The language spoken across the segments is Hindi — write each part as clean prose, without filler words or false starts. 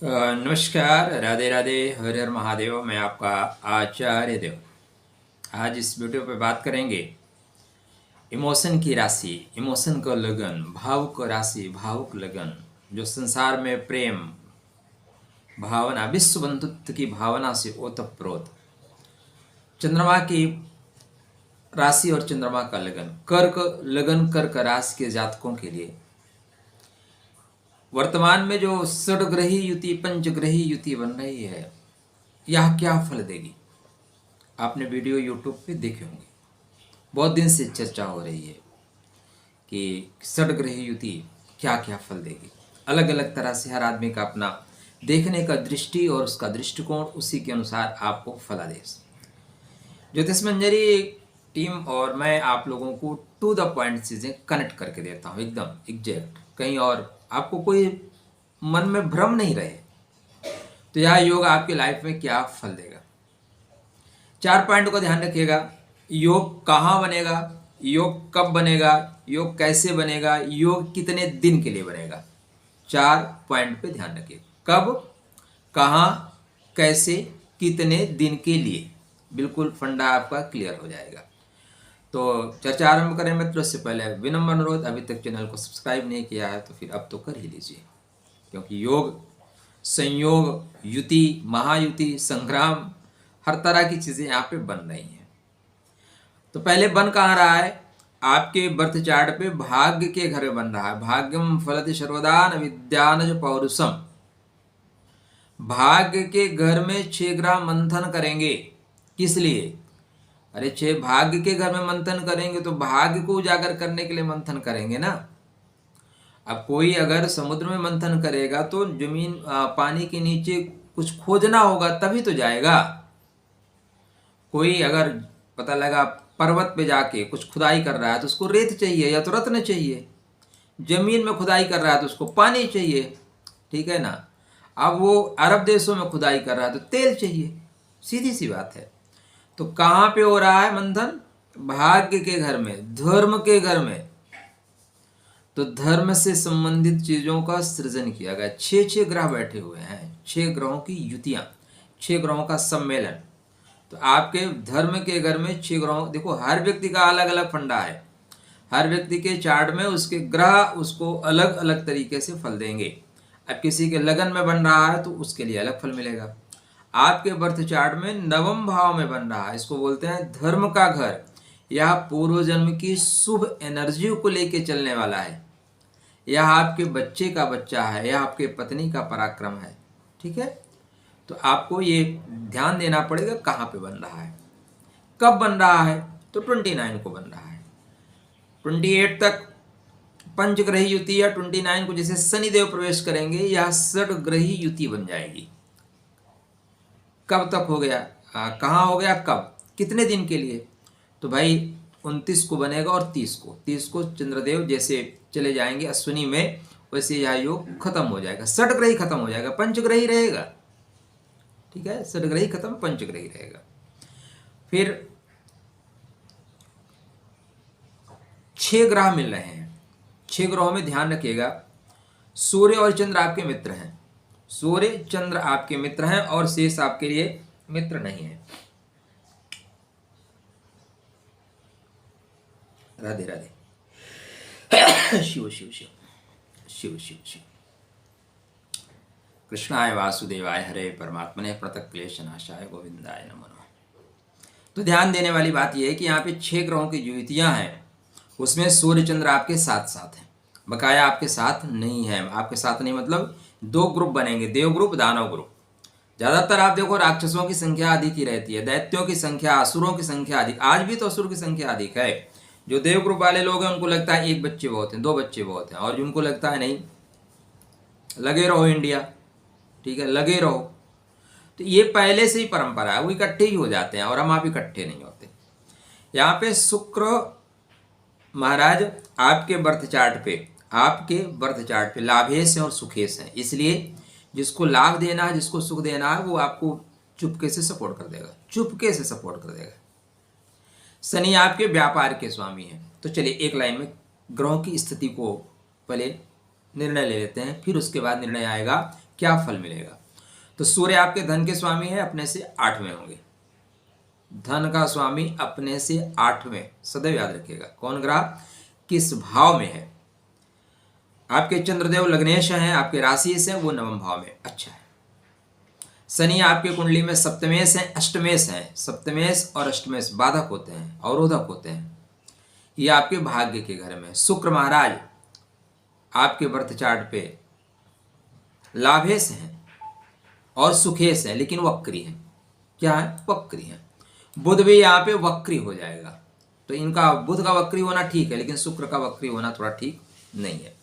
नमस्कार, राधे राधे, हर हर महादेव। मैं आपका आचार्य देव। आज इस वीडियो पे बात करेंगे इमोशन की राशि, इमोशन का लगन, भावुक राशि, भावुक लगन, जो संसार में प्रेम भावना, विश्व बंधुत्व की भावना से ओतप्रोत। चंद्रमा की राशि और चंद्रमा का लगन, कर्क लगन, कर्क राशि के जातकों के लिए वर्तमान में जो षडग्रही युति, पंचग्रही युति बन रही है, यह क्या फल देगी? आपने वीडियो यूट्यूब पे देखे होंगे। बहुत दिन से चर्चा हो रही है कि षडग्रही युति क्या क्या फल देगी। अलग अलग तरह से हर आदमी का अपना देखने का दृष्टि और उसका दृष्टिकोण, उसी के अनुसार आपको फलादेश। ज्योतिष मंजरी टीम और मैं आप लोगों को टू द पॉइंट चीज़ें कनेक्ट करके देता हूँ, एकदम एग्जैक्ट, कहीं और आपको कोई मन में भ्रम नहीं रहे। तो यह योग आपकी लाइफ में क्या फल देगा, 4 पॉइंट को ध्यान रखिएगा। योग कहाँ बनेगा, योग कब बनेगा, योग कैसे बनेगा, योग कितने दिन के लिए बनेगा, 4 पॉइंट पे ध्यान रखिए। कब, कहाँ, कैसे, कितने दिन के लिए, बिल्कुल फंडा आपका क्लियर हो जाएगा। तो चर्चा आरंभ करें मित्रों। इससे पहले विनम्र अनुरोध, अभी तक चैनल को सब्सक्राइब नहीं किया है तो फिर अब तो कर ही लीजिए, क्योंकि योग, संयोग, युति, महायुति, संग्राम, हर तरह की चीज़ें यहाँ पे बन रही हैं। तो पहले बन कहाँ रहा है? आपके बर्थ चार्ट पे भाग्य के घर में बन रहा है। भाग्यम फलति सर्वदा न विद्यानज पौरुषम। भाग्य के घर में 6 ग्रह मंथन करेंगे। किस लिए? अरे 6 भाग्य के घर में मंथन करेंगे तो भाग्य को उजागर करने के लिए मंथन करेंगे ना। अब कोई अगर समुद्र में मंथन करेगा तो जमीन, पानी के नीचे कुछ खोजना होगा तभी तो जाएगा। कोई अगर पता लगा पर्वत पे जाके कुछ खुदाई कर रहा है तो उसको रेत चाहिए या तो रत्न चाहिए। जमीन में खुदाई कर रहा है तो उसको पानी चाहिए, ठीक है ना। अब वो अरब देशों में खुदाई कर रहा है तो तेल चाहिए, सीधी सी बात है। तो कहाँ पे हो रहा है मंथन? भाग्य के घर में, धर्म के घर में। तो धर्म से संबंधित चीजों का सृजन किया गया। 6 ग्रह बैठे हुए हैं, 6 ग्रहों की युतियां, 6 ग्रहों का सम्मेलन। तो आपके धर्म के घर में 6 ग्रहों, देखो हर व्यक्ति का अलग अलग फंडा है। हर व्यक्ति के चार्ट में उसके ग्रह उसको अलग अलग तरीके से फल देंगे। अब किसी के लगन में बन रहा है तो उसके लिए अलग फल मिलेगा। आपके बर्थ चार्ट में नवम भाव में बन रहा है, इसको बोलते हैं धर्म का घर। यह पूर्व जन्म की शुभ एनर्जी को लेके चलने वाला है। यह आपके बच्चे का बच्चा है, यह आपके पत्नी का पराक्रम है, ठीक है। तो आपको ये ध्यान देना पड़ेगा कहाँ पे बन रहा है, कब बन रहा है। तो 29 को बन रहा है। 28 तक पंचग्रही युति, या 29 को जैसे शनिदेव प्रवेश करेंगे यह षडग्रही युति बन जाएगी। कब तक हो गया, कहाँ हो गया, कब, कितने दिन के लिए? तो भाई 29 को बनेगा और 30 को चंद्रदेव जैसे चले जाएंगे अश्विनी में, वैसे यह योग खत्म हो जाएगा। षडग्रही खत्म हो जाएगा, पंचग्रही रहेगा, ठीक है। षडग्रही खत्म, पंचग्रही रहेगा। फिर 6 ग्रह मिल रहे हैं। 6 ग्रहों में ध्यान रखिएगा, सूर्य और चंद्र आपके मित्र हैं। सूर्य चंद्र आपके मित्र हैं और शेष आपके लिए मित्र नहीं है। राधे राधे। शिव शिव शिव शिव शिव शिव। कृष्णाय वासुदेवाय हरे परमात्मने प्रणत क्लेशनाशाय गोविंदाय नमो नमः। तो ध्यान देने वाली बात यह है कि यहाँ पे 6 ग्रहों की जो युतियां हैं उसमें सूर्य चंद्र आपके साथ साथ हैं, बकाया आपके साथ नहीं है। आपके साथ नहीं मतलब 2 ग्रुप बनेंगे, देव ग्रुप, दानव ग्रुप। ज्यादातर आप देखो राक्षसों की संख्या अधिक ही रहती है, दैत्यों की संख्या, असुरों की संख्या अधिक। आज भी तो असुर की संख्या अधिक है। जो देव ग्रुप वाले लोग हैं उनको लगता है 1 बच्चे बहुत हैं, 2 बच्चे बहुत हैं, और जिनको लगता है नहीं, लगे रहो इंडिया, ठीक है, लगे रहो। तो ये पहले से ही परंपरा है, वो इकट्ठे ही हो जाते हैं और हम आप इकट्ठे नहीं होते। यहाँ पे शुक्र महाराज आपके बर्थ चार्ट पे लाभेश हैं और सुखेश हैं, इसलिए जिसको लाभ देना है, जिसको सुख देना है, वो आपको चुपके से सपोर्ट कर देगा, चुपके से सपोर्ट कर देगा। शनि आपके व्यापार के स्वामी हैं। तो चलिए एक लाइन में ग्रहों की स्थिति को पहले निर्णय ले लेते हैं, फिर उसके बाद निर्णय आएगा क्या फल मिलेगा। तो सूर्य आपके धन के स्वामी है, अपने से 8वें होंगे। धन का स्वामी अपने से 8वें, सदैव याद रखिएगा। कौन ग्रह किस भाव में है। आपके चंद्रदेव लग्नेश हैं, आपके राशि से वो 9वें भाव में अच्छा है। शनि आपके कुंडली में सप्तमेश हैं, अष्टमेश हैं। सप्तमेश और अष्टमेश बाधक होते हैं, अवरोधक होते हैं। ये आपके भाग्य के घर में। शुक्र महाराज आपके बर्थ चार्ट पे लाभेश हैं और सुखेश हैं, लेकिन वक्री हैं। क्या है? वक्री हैं। बुध भी यहाँ पे वक्री हो जाएगा। तो इनका बुध का वक्री होना ठीक है, लेकिन शुक्र का वक्री होना थोड़ा ठीक नहीं है।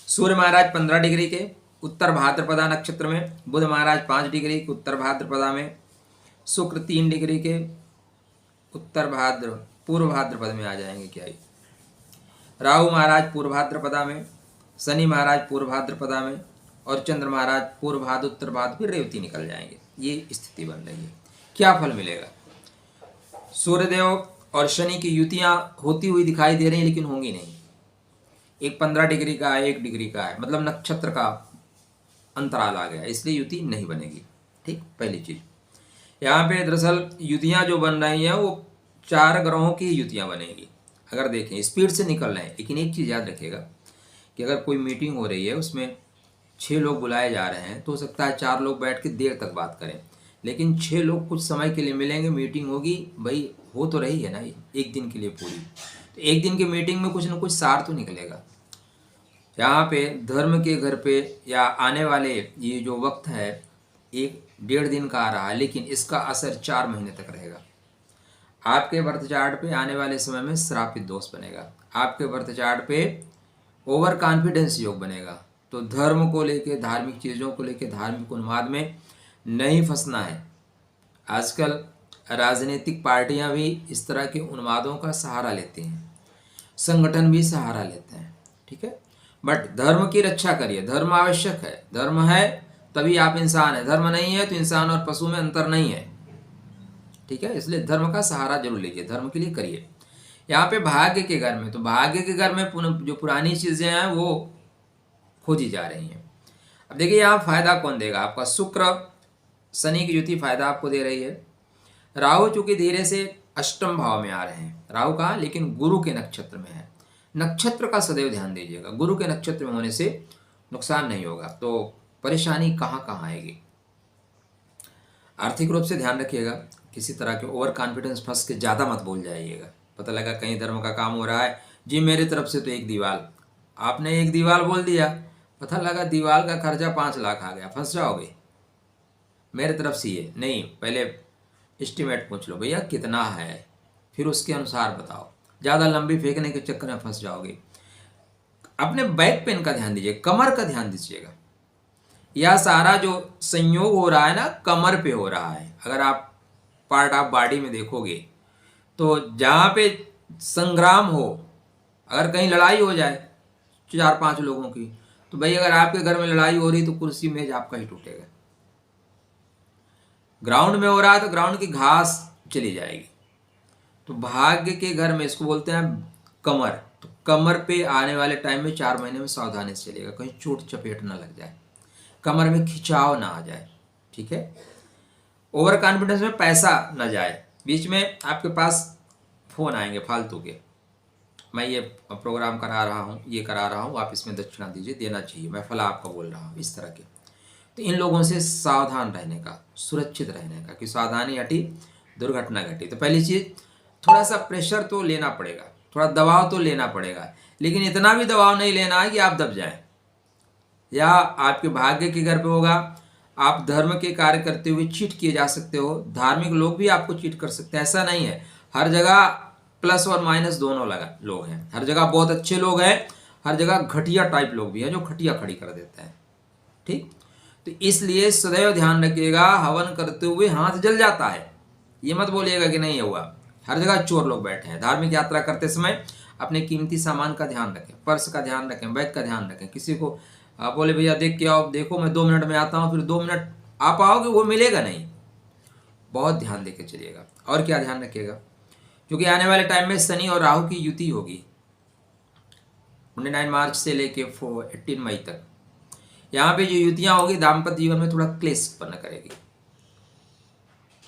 सूर्य महाराज 15 डिग्री के उत्तर भाद्रपदा नक्षत्र में, बुध महाराज 5 डिग्री के उत्तर भाद्रपदा में, शुक्र 3 डिग्री के उत्तर पूर्व भाद्रपद में आ जाएंगे। क्या ये राहु महाराज पूर्व भाद्रपदा में, शनि महाराज पूर्व भाद्रपदा में और चंद्र महाराज पूर्व भाद्र उत्तर भाद्र, फिर रेवती निकल जाएंगे। ये स्थिति बन रही है। क्या फल मिलेगा। सूर्यदेव और शनि की युतियां होती हुई दिखाई दे रही हैं, लेकिन होंगी नहीं। एक 15 डिग्री का है, 1 डिग्री का है, मतलब नक्षत्र का अंतराल आ गया, इसलिए युति नहीं बनेगी। ठीक, पहली चीज। यहाँ पे दरअसल युतियां जो बन रही हैं वो 4 ग्रहों की युतियां बनेगी। अगर देखें स्पीड से निकल रहे हैं, लेकिन एक चीज़ याद रखिएगा कि अगर कोई मीटिंग हो रही है, उसमें 6 लोग बुलाए जा रहे हैं, तो हो सकता है 4 लोग बैठ के देर तक बात करें, लेकिन 6 लोग कुछ समय के लिए मिलेंगे, मीटिंग होगी। भाई हो तो रही है ना एक दिन के लिए पूरी, तो एक दिन की मीटिंग में कुछ ना कुछ सार तो निकलेगा। यहाँ पे धर्म के घर पे या आने वाले ये जो वक्त है 1-1.5 दिन का आ रहा है, लेकिन इसका असर 4 महीने तक रहेगा। आपके बर्थ चार्ट पे आने वाले समय में श्रापित दोष बनेगा। आपके बर्थ चार्ट पे ओवर कॉन्फिडेंस योग बनेगा। तो धर्म को लेके, धार्मिक चीज़ों को लेके, धार्मिक उन्माद में नहीं फंसना है। आजकल राजनीतिक पार्टियां भी इस तरह के उन्मादों का सहारा लेती हैं, संगठन भी सहारा लेते हैं। ठीक है, बट धर्म की रक्षा करिए। धर्म आवश्यक है, धर्म है तभी आप इंसान है, धर्म नहीं है तो इंसान और पशु में अंतर नहीं है। ठीक है, इसलिए धर्म का सहारा जरूर लीजिए, धर्म के लिए करिए। यहाँ पे भाग्य के घर में, तो भाग्य के घर में जो पुरानी चीजें हैं वो खोजी जा रही हैं। अब देखिए यहाँ फायदा कौन देगा आपका। शुक्र शनि की युति फायदा आपको दे रही है। राहु चूंकि धीरे से अष्टम भाव में आ रहे हैं, राहु कहा, लेकिन गुरु के नक्षत्र में है। नक्षत्र का सदैव ध्यान दीजिएगा, गुरु के नक्षत्र में होने से नुकसान नहीं होगा। तो परेशानी कहाँ कहाँ आएगी। आर्थिक रूप से ध्यान रखिएगा, किसी तरह के ओवर कॉन्फिडेंस फंस के ज़्यादा मत बोल जाइएगा। पता लगा कहीं धर्म का काम हो रहा है, जी मेरी तरफ से तो एक दीवाल, आपने एक दीवाल बोल दिया, पता लगा दीवाल का खर्चा 5 लाख आ गया, फंस जाओगे। मेरे तरफ से ये नहीं, पहले एस्टिमेट पूछ लो भैया कितना है, फिर उसके अनुसार बताओ। ज़्यादा लंबी फेंकने के चक्कर में फंस जाओगे। अपने बैक पेन का ध्यान दीजिए, कमर का ध्यान दीजिएगा। यह सारा जो संयोग हो रहा है ना, कमर पे हो रहा है। अगर आप पार्ट ऑफ बॉडी में देखोगे तो जहाँ पे संग्राम हो, अगर कहीं लड़ाई हो जाए 4-5 लोगों की, तो भाई अगर आपके घर में लड़ाई हो रही तो कुर्सी मेज आपका ही टूटेगा। ग्राउंड में हो रहा है तो ग्राउंड की घास चली जाएगी। तो भाग्य के घर में इसको बोलते हैं कमर। तो कमर पे आने वाले टाइम में 4 महीने में सावधानी से चलेगा, कहीं चोट चपेट ना लग जाए, कमर में खिंचाव ना आ जाए। ठीक है, ओवर कॉन्फिडेंस में पैसा ना जाए, बीच में आपके पास फोन आएंगे फालतू के, मैं ये प्रोग्राम करा रहा हूँ, ये करा रहा हूँ, आप इसमें दक्षिणा दीजिए, देना चाहिए, मैं फला आपको बोल रहा हूँ, इस तरह के। तो इन लोगों से सावधान रहने का, सुरक्षित रहने का, कि सावधानी हटी दुर्घटना घटी। तो पहली चीज़, थोड़ा सा प्रेशर तो लेना पड़ेगा, थोड़ा दबाव तो लेना पड़ेगा, लेकिन इतना भी दबाव नहीं लेना है कि आप दब जाएं। या आपके भाग्य के घर पे होगा, आप धर्म के कार्य करते हुए चीट किए जा सकते हो, धार्मिक लोग भी आपको चीट कर सकते हैं। ऐसा नहीं है, हर जगह प्लस और माइनस दोनों लोग हैं। हर जगह बहुत अच्छे लोग हैं, हर जगह घटिया टाइप लोग भी हैं जो घटिया खड़ी कर देते हैं। ठीक, तो इसलिए सदैव ध्यान रखिएगा, हवन करते हुए हाथ जल जाता है, ये मत बोलिएगा कि नहीं हुआ। हर जगह चोर लोग बैठे हैं। धार्मिक यात्रा करते समय अपने कीमती सामान का ध्यान रखें, पर्स का ध्यान रखें, बैग का ध्यान रखें। किसी को आप बोले भैया देख के आओ, देखो मैं 2 मिनट में आता हूँ, फिर 2 मिनट आप आओगे, वो मिलेगा नहीं। बहुत ध्यान देके चलिएगा। और क्या ध्यान रखिएगा, क्योंकि आने वाले टाइम में शनि और राहु की युति होगी 29 मार्च से लेके 18 मई तक। यहाँ पे जो युतियाँ होगी दाम्पत्य जीवन में थोड़ा क्लेश उत्पन्न करेगी,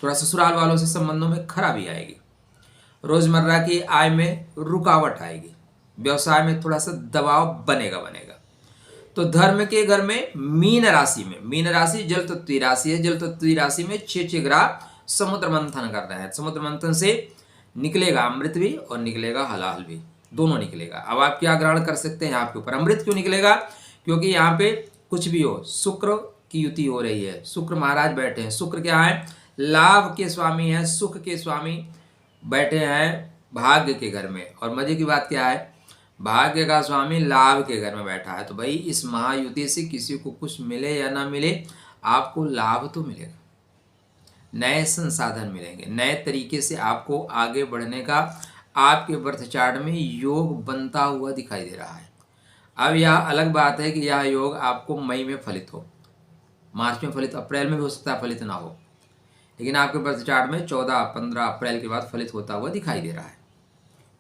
थोड़ा ससुराल वालों से संबंधों में खराबी आएगी, रोजमर्रा की आय में रुकावट आएगी, व्यवसाय में थोड़ा सा दबाव बनेगा। तो धर्म के घर में मीन राशि जल तत्व राशि है। जल तत्व राशि में 6 ग्रह समुद्र मंथन कर रहे हैं। समुद्र मंथन से निकलेगा अमृत भी और निकलेगा हलाल भी, दोनों निकलेगा। अब आप क्या ग्रहण कर सकते हैं आपके ऊपर। अमृत क्यों निकलेगा? क्योंकि यहाँ पे कुछ भी हो, शुक्र की युति हो रही है, शुक्र महाराज बैठे हैं। शुक्र क्या है? लाभ के स्वामी है, सुख के स्वामी बैठे हैं भाग्य के घर में। और मजे की बात क्या है? भाग्य का स्वामी लाभ के घर में बैठा है। तो भाई इस महायुति से किसी को कुछ मिले या ना मिले, आपको लाभ तो मिलेगा, नए संसाधन मिलेंगे, नए तरीके से आपको आगे बढ़ने का आपके बर्थ चार्ट में योग बनता हुआ दिखाई दे रहा है। अब यह अलग बात है कि यह योग आपको मई में फलित हो, मार्च में फलित, अप्रैल में भी हो सकता है फलित ना हो, लेकिन आपके बर्थ चार्ट में 14-15 अप्रैल के बाद फलित होता हुआ दिखाई दे रहा है।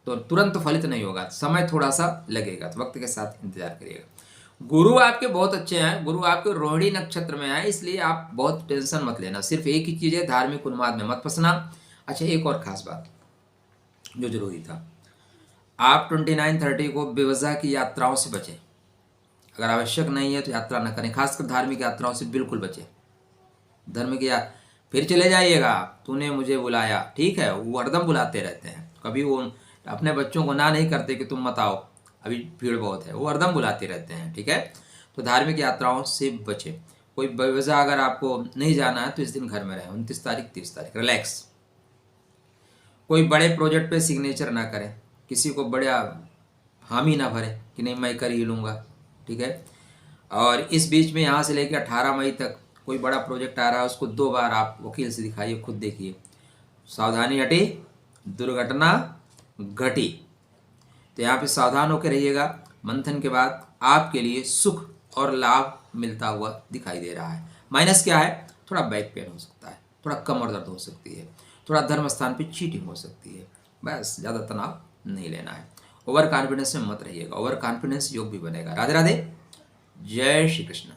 तो तुरंत फलित नहीं होगा, समय थोड़ा सा लगेगा, तो वक्त के साथ इंतजार करिएगा। गुरु आपके बहुत अच्छे हैं, गुरु आपके रोहिणी नक्षत्र में है, इसलिए आप बहुत टेंशन मत लेना। सिर्फ एक ही चीज़ है, धार्मिक उन्माद में मत फंसना। अच्छा, एक और खास बात जो जरूरी था, आप 29-30 को बेवजह की यात्राओं से बचें। अगर आवश्यक नहीं है तो यात्रा न करें, खासकर धार्मिक यात्राओं से बिल्कुल बचें। धर्म की फिर चले जाइएगा, तूने मुझे बुलाया, ठीक है, वो हरदम बुलाते रहते हैं। कभी वो अपने बच्चों को ना नहीं करते कि तुम मत आओ, अभी भीड़ बहुत है, वो हरदम बुलाते रहते हैं, ठीक है। तो धार्मिक यात्राओं से बचें। कोई बेवजह अगर आपको नहीं जाना है तो इस दिन घर में रहें। 29 तारीख 30 तारीख रिलैक्स। कोई बड़े प्रोजेक्ट पे सिग्नेचर ना करें, किसी को बड़ा हामी ना भरें कि नहीं मैं कर ही लूँगा, ठीक है। और इस बीच में यहाँ से लेकर 18 मई तक कोई बड़ा प्रोजेक्ट आ रहा है, उसको 2 बार आप वकील से दिखाइए, खुद देखिए। सावधानी हटी, दुर्घटना घटी। तो यहाँ पे सावधान होकर रहिएगा। मंथन के बाद आपके लिए सुख और लाभ मिलता हुआ दिखाई दे रहा है। माइनस क्या है? थोड़ा बैक पेन हो सकता है, थोड़ा कमर दर्द हो सकती है, थोड़ा धर्म स्थान पे चीटिंग हो सकती है, बस ज़्यादा तनाव नहीं लेना है। ओवर कॉन्फिडेंस में मत रहिएगा, ओवर कॉन्फिडेंस योग भी बनेगा। राधे राधे, जय श्री कृष्ण।